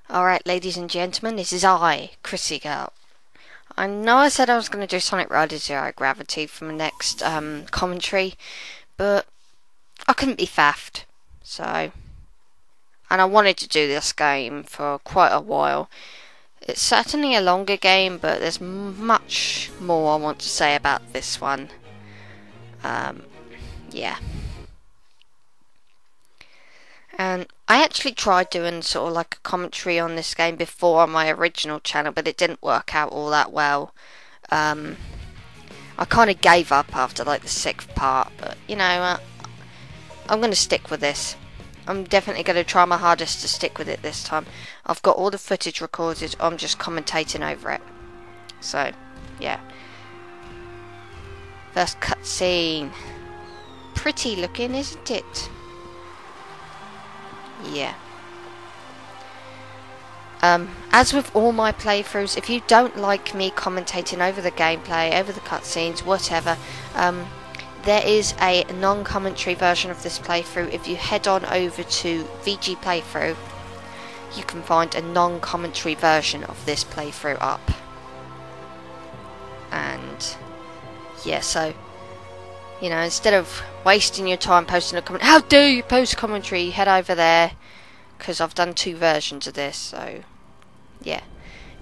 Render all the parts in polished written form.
Alright, ladies and gentlemen, this is I, ChrissieGirl. I know I said I was going to do Sonic Riders Zero Gravity for my next commentary, but I couldn't be faffed. So, and I wanted to do this game for quite a while. It's certainly a longer game, but there's much more I want to say about this one. Yeah. And I actually tried doing sort of like a commentary on this game before on my original channel, but it didn't work out all that well. I kind of gave up after like the 6th part, but you know, I'm going to stick with this. I'm definitely going to try my hardest to stick with it this time. I've got all the footage recorded, I'm just commentating over it. So, yeah. First cutscene. Pretty looking, isn't it? Yeah. As with all my playthroughs, if you don't like me commentating over the gameplay, over the cutscenes, whatever, there is a non-commentary version of this playthrough. If you head on over to VG Playthrough, you can find a non-commentary version of this playthrough up. And yeah, so you know, instead of wasting your time posting a comment, how dare you post commentary, head over there, because I've done 2 versions of this, so yeah.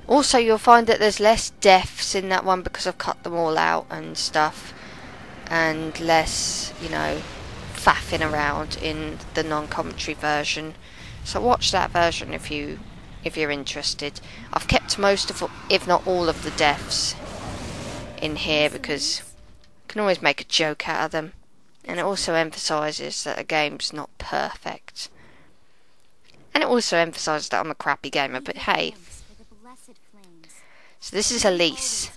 Also, you'll find that there's less deaths in that one because I've cut them all out and stuff, and less, you know, faffing around in the non-commentary version. So watch that version if you're interested. I've kept most of, if not all of the deaths in here because can always make a joke out of them, and it also emphasises that a game's not perfect, and it also emphasises that I'm a crappy gamer, but hey. So this is Elise.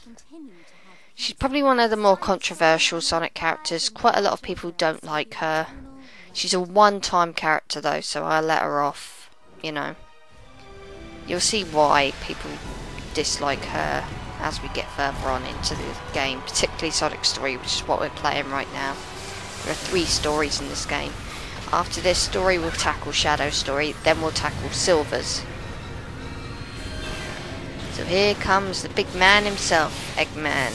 She's probably one of the more controversial Sonic characters. Quite a lot of people don't like her. She's a one-time character though, so I'll let her off, you know. You'll see why people dislike her as we get further on into the game, particularly Sonic Story, which is what we're playing right now. There are 3 stories in this game. After this story we'll tackle Shadow's story, then we'll tackle Silver's. So here comes the big man himself, Eggman.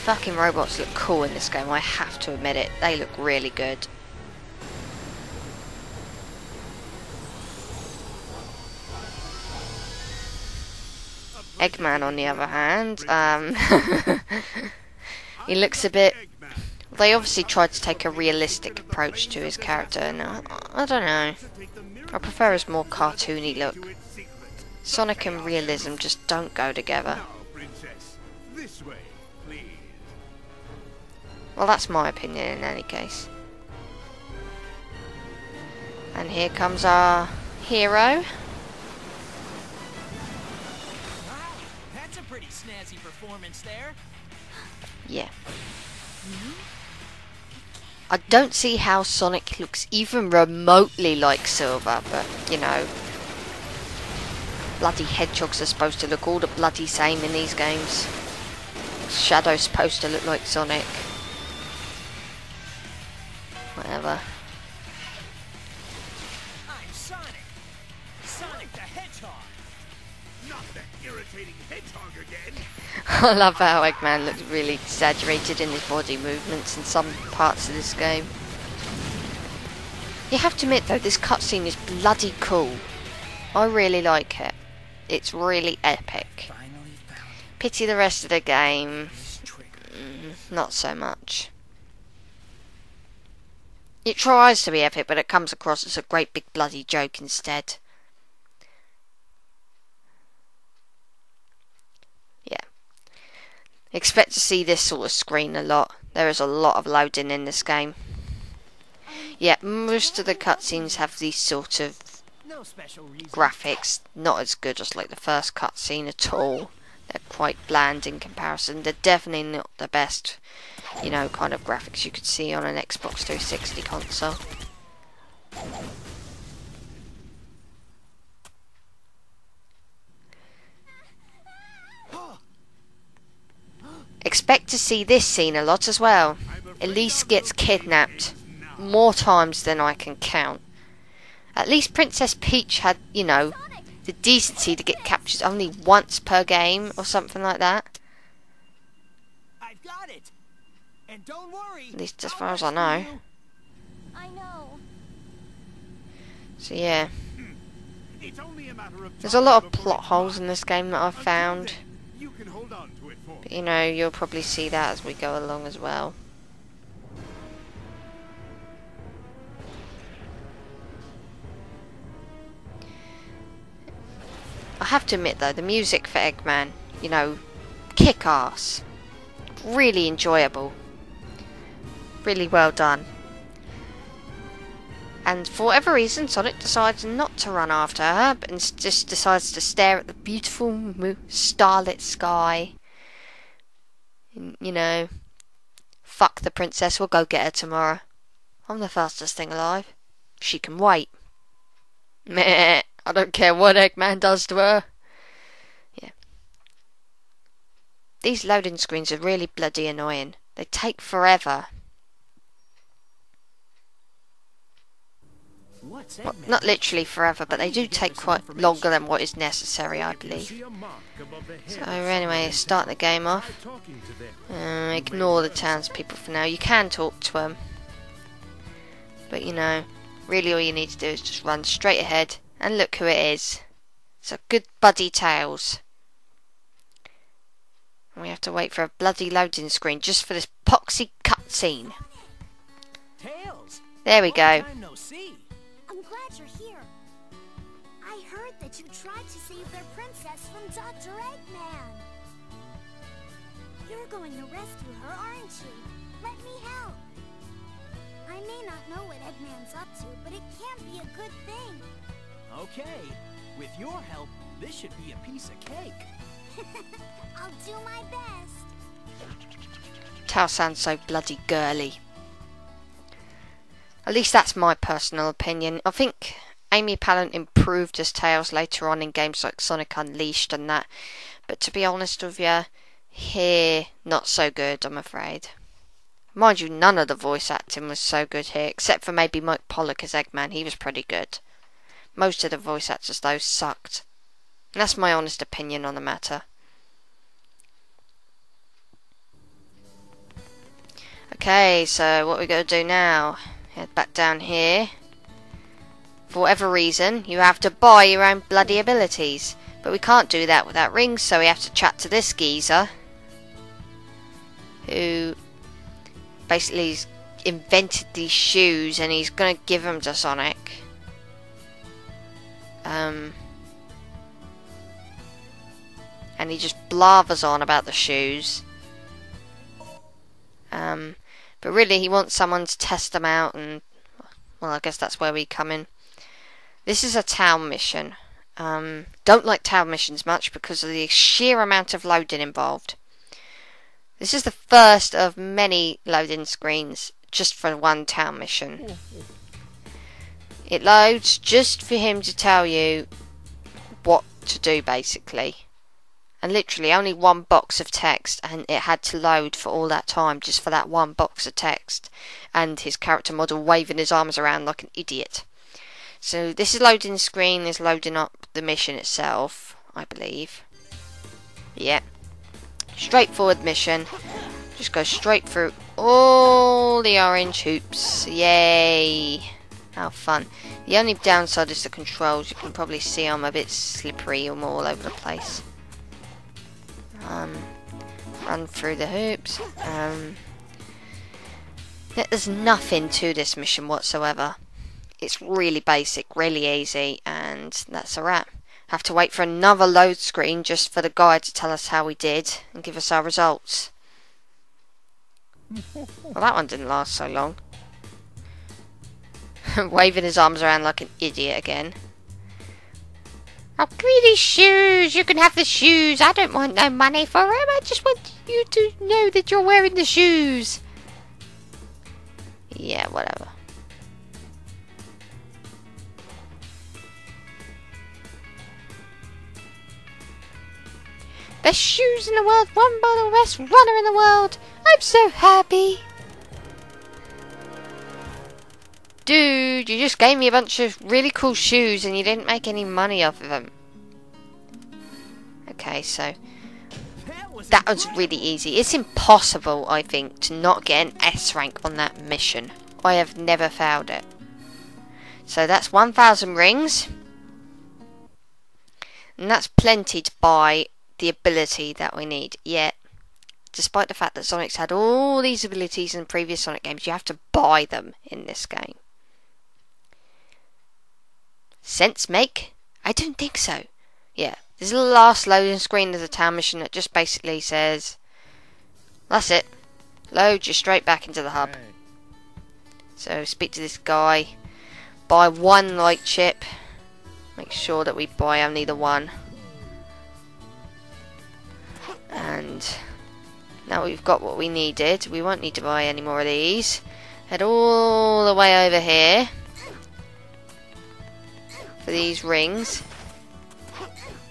Fucking robots look cool in this game, I have to admit it. They look really good. Eggman, on the other hand, he looks a bit. They obviously tried to take a realistic approach to his character, and I don't know. I prefer his more cartoony look. Sonic and realism just don't go together. Well, that's my opinion in any case. And here comes our hero. Pretty snazzy performance there. Yeah. I don't see how Sonic looks even remotely like Silver, but you know, bloody hedgehogs are supposed to look all the bloody same in these games. Shadow's supposed to look like Sonic. Whatever. I'm Sonic. Sonic the Hedgehog. Not the irritating hedgehog again. I love how Eggman looks really exaggerated in his body movements in some parts of this game. You have to admit though, this cutscene is bloody cool. I really like it. It's really epic. Pity the rest of the game. Not so much. It tries to be epic, but it comes across as a great big bloody joke instead. Expect to see this sort of screen a lot. There is a lot of loading in this game. Yeah, most of the cutscenes have these sort of graphics, not as good as like the first cutscene at all. They're quite bland in comparison. They're definitely not the best, you know, kind of graphics you could see on an Xbox 360 console. Expect to see this scene a lot as well. Elise gets kidnapped more times than I can count. At least Princess Peach had, you know, the decency to get captured only once per game or something like that. I've got it. And don't worry. At least as far as I know. I know. So yeah. It's only a matter of There's a lot of plot holes in this game that I've found. You can hold on to it for But you know, you'll probably see that as we go along as well. I have to admit though, the music for Eggman, you know, kick ass. Really enjoyable. Really well done. And for whatever reason, Sonic decides not to run after her, and just decides to stare at the beautiful starlit sky. And, you know, fuck the princess, we'll go get her tomorrow. I'm the fastest thing alive. She can wait. Meh, I don't care what Eggman does to her. Yeah. These loading screens are really bloody annoying. They take forever. Well, not literally forever, but they do take quite longer than what is necessary, I believe. So anyway, start the game off. Ignore the townspeople for now. You can talk to them, but you know, really all you need to do is just run straight ahead, and look who it is. It's a good buddy Tails. And we have to wait for a bloody loading screen just for this poxy cutscene. Tails. There we go. I'm glad you're here. I heard that you tried to save their princess from Dr. Eggman. You're going to rescue her, aren't you? Let me help. I may not know what Eggman's up to, but it can't be a good thing. Okay. With your help, this should be a piece of cake. I'll do my best. Tails sounds so bloody girly. At least that's my personal opinion. I think Amy Pallant improved as Tails later on in games like Sonic Unleashed and that. But to be honest with you, here, not so good, I'm afraid. Mind you, none of the voice acting was so good here, except for maybe Mike Pollock as Eggman. He was pretty good. Most of the voice actors, though, sucked. And that's my honest opinion on the matter. Okay, so what we got to do now? Head back down here. For whatever reason, you have to buy your own bloody abilities. But we can't do that without rings, so we have to chat to this geezer. Who basically invented these shoes, and he's going to give them to Sonic. And he just blathers on about the shoes. But really he wants someone to test them out, and well, I guess that's where we come in. This is a town mission. Don't like town missions much because of the sheer amount of loading involved. This is the first of many loading screens just for one town mission. It loads just for him to tell you what to do, basically. And literally only one box of text, and it had to load for all that time just for that one box of text, and his character model waving his arms around like an idiot. So this is loading screen is loading up the mission itself, I believe. Yeah, straightforward mission. Just go straight through all the orange hoops. Yay! How fun. The only downside is the controls. You can probably see I'm a bit slippery. I'm all over the place. Run through the hoops. There's nothing to this mission whatsoever. It's really basic, really easy, and that's a wrap. Have to wait for another load screen just for the guy to tell us how we did and give us our results. Well, that one didn't last so long. Waving his arms around like an idiot again. Oh, give me these shoes. You can have the shoes. I don't want no money for them. I just want you to know that you're wearing the shoes. Yeah, whatever. Best shoes in the world, won by the best runner in the world. I'm so happy. Dude, you just gave me a bunch of really cool shoes and you didn't make any money off of them. Okay, so that was really easy. It's impossible, I think, to not get an S rank on that mission. I have never failed it. So that's 1,000 rings. And that's plenty to buy the ability that we need. Yet, despite the fact that Sonic's had all these abilities in previous Sonic games, you have to buy them in this game. Sense make? I don't think so. Yeah, this is the last loading screen of the town mission that just basically says, that's it. Load you straight back into the hub. So speak to this guy. Buy one light chip. Make sure that we buy only the one. And now we've got what we needed. We won't need to buy any more of these. Head all the way over here for these rings.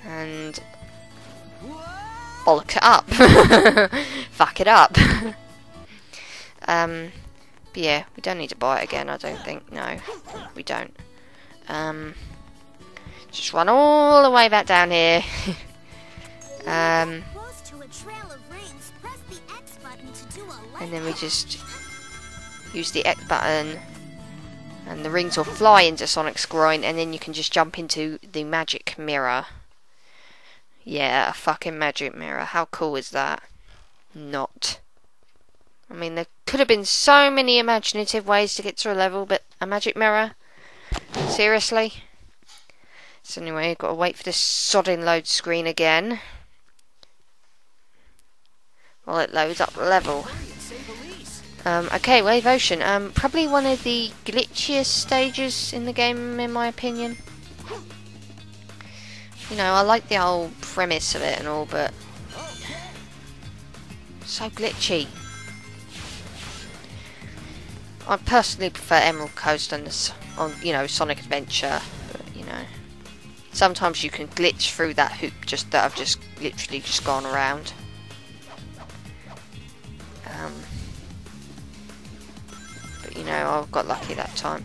And bollock it up. Fuck it up. But yeah, we don't need to buy it again, I don't think. No, we don't. Just run all the way back down here. And then we just use the X button and the rings will fly into Sonic's groin, and then you can just jump into the magic mirror. Yeah, a fucking magic mirror. How cool is that? Not. I mean, there could have been so many imaginative ways to get to a level, but a magic mirror? Seriously? So anyway, I've got to wait for this sodding load screen again while it loads up the level. Okay, Wave Ocean. Probably one of the glitchiest stages in the game, in my opinion. You know, I like the whole premise of it and all, but so glitchy. I personally prefer Emerald Coast on you know, Sonic Adventure, but you know, sometimes you can glitch through that hoop that I've just literally just gone around. But you know, I got lucky that time.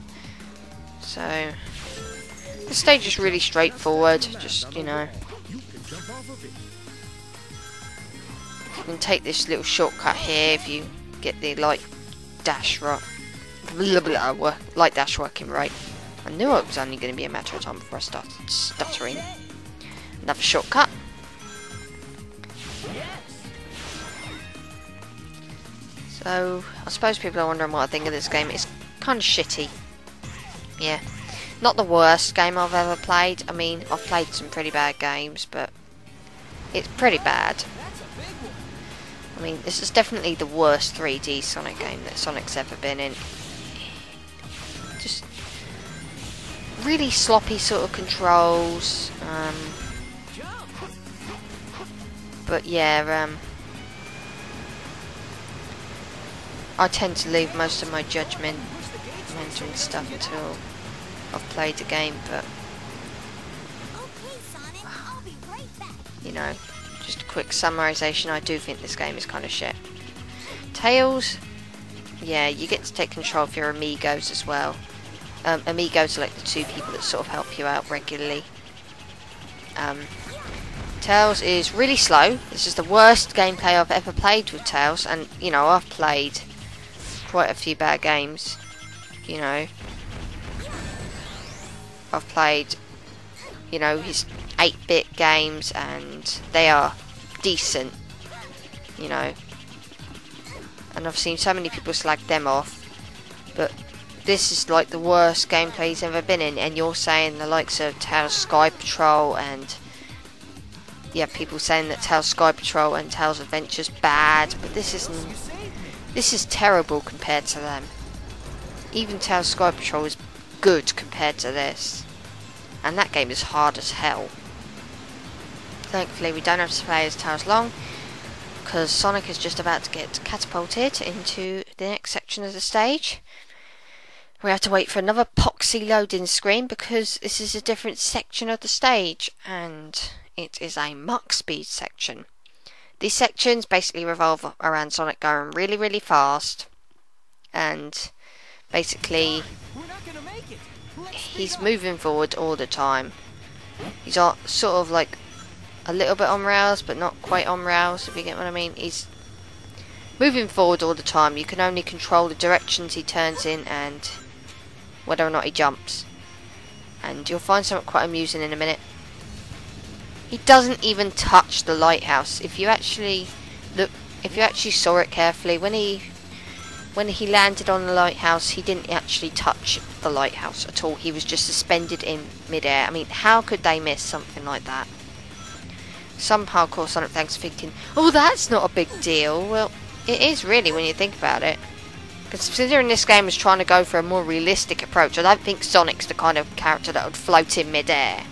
So the stage is really straightforward. Just, you know, you can take this little shortcut here if you get the light dash right. Light dash working right. I knew it was only going to be a matter of time before I started stuttering. Another shortcut. So, I suppose people are wondering what I think of this game. It's kind of shitty. Yeah. Not the worst game I've ever played. I mean, I've played some pretty bad games, but it's pretty bad. I mean, this is definitely the worst 3D Sonic game that Sonic's ever been in. Just really sloppy sort of controls. But yeah, I tend to leave most of my judgment and stuff until I've played the game, but you know, just a quick summarization, I do think this game is kind of shit. Tails, yeah, you get to take control of your amigos as well. Amigos are like the two people that sort of help you out regularly. Tails is really slow. This is the worst gameplay I've ever played with Tails, and you know, I've played quite a few bad games. You know, I've played, you know, his 8-bit games, and they are decent, you know, and I've seen so many people slag them off, but this is like the worst gameplay he's ever been in, and you're saying the likes of Tails Sky Patrol, and yeah, people saying that Tails Sky Patrol and Tails Adventure's bad, but this is terrible compared to them. Even Tails Sky Patrol is good compared to this, and that game is hard as hell. Thankfully we don't have to play as Tails long, because Sonic is just about to get catapulted into the next section of the stage. We have to wait for another poxy loading screen because this is a different section of the stage, and it is a Mach speed section. These sections basically revolve around Sonic going really, really fast and basically We're not gonna make it. Let's he's speed up. moving forward all the time. He's sort of like a little bit on rails, but not quite on rails, if you get what I mean. He's moving forward all the time. You can only control the directions he turns in and whether or not he jumps. And you'll find something quite amusing in a minute. He doesn't even touch the lighthouse. If you actually saw it carefully, when he landed on the lighthouse, he didn't actually touch the lighthouse at all. He was just suspended in midair. I mean, how could they miss something like that? Some hardcore Sonic fans are thinking, oh, that's not a big deal. Well, it is really when you think about it. Considering this game is trying to go for a more realistic approach, I don't think Sonic's the kind of character that would float in midair.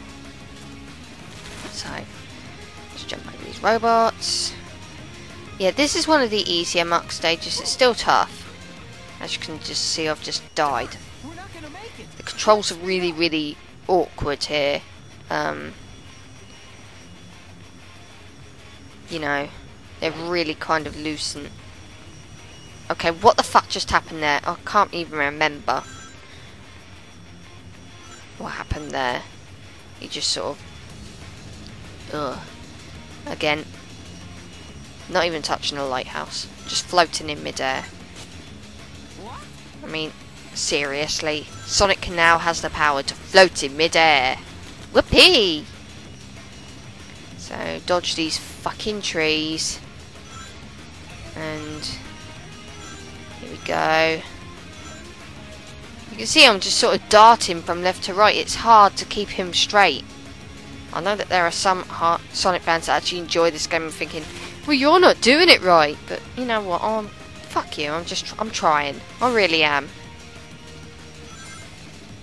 So, let's jump over these robots. Yeah, this is one of the easier muck stages. It's still tough. As you can just see, I've just died. We're not gonna make it. The controls are really, really awkward here. You know, they're really kind of loose and... Okay, what the fuck just happened there? I can't even remember what happened there. He just sort of... Ugh. Again, not even touching a lighthouse. Just floating in midair. What? I mean, seriously. Sonic now has the power to float in midair. Whoopee! So, dodge these fucking trees. And... here we go. You can see I'm just sort of darting from left to right. It's hard to keep him straight. I know that there are some Sonic fans that actually enjoy this game and thinking, well, you're not doing it right. But you know what? Fuck you. I'm trying. I really am.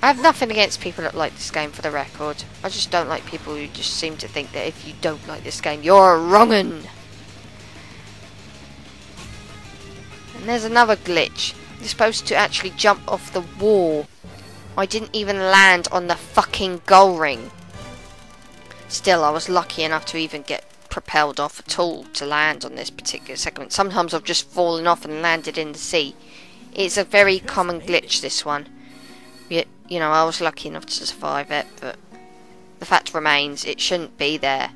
I have nothing against people that like this game, for the record. I just don't like people who just seem to think that if you don't like this game, you're a wrong'un. And there's another glitch. You're supposed to actually jump off the wall. I didn't even land on the fucking goal ring. Still, I was lucky enough to even get propelled off at all to land on this particular segment. Sometimes I've just fallen off and landed in the sea. It's a very common glitch, this one. You know, I was lucky enough to survive it, but the fact remains, it shouldn't be there.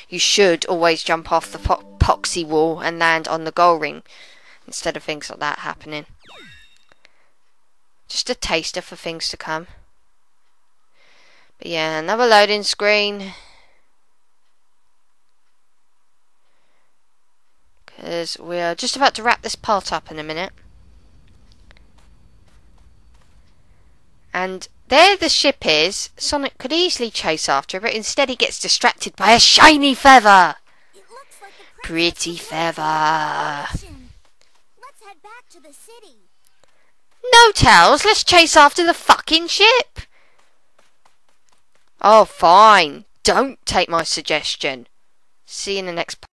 You should always jump off the poxy wall and land on the goal ring, instead of things like that happening. Just a taster for things to come. But yeah, another loading screen. Because we're just about to wrap this part up in a minute. And there the ship is. Sonic could easily chase after it, but instead he gets distracted by a shiny feather. It looks like the Pretty feather. Let's head back to the city. No, Tails, let's chase after the fucking ship. Oh, fine. Don't take my suggestion. See you in the next part.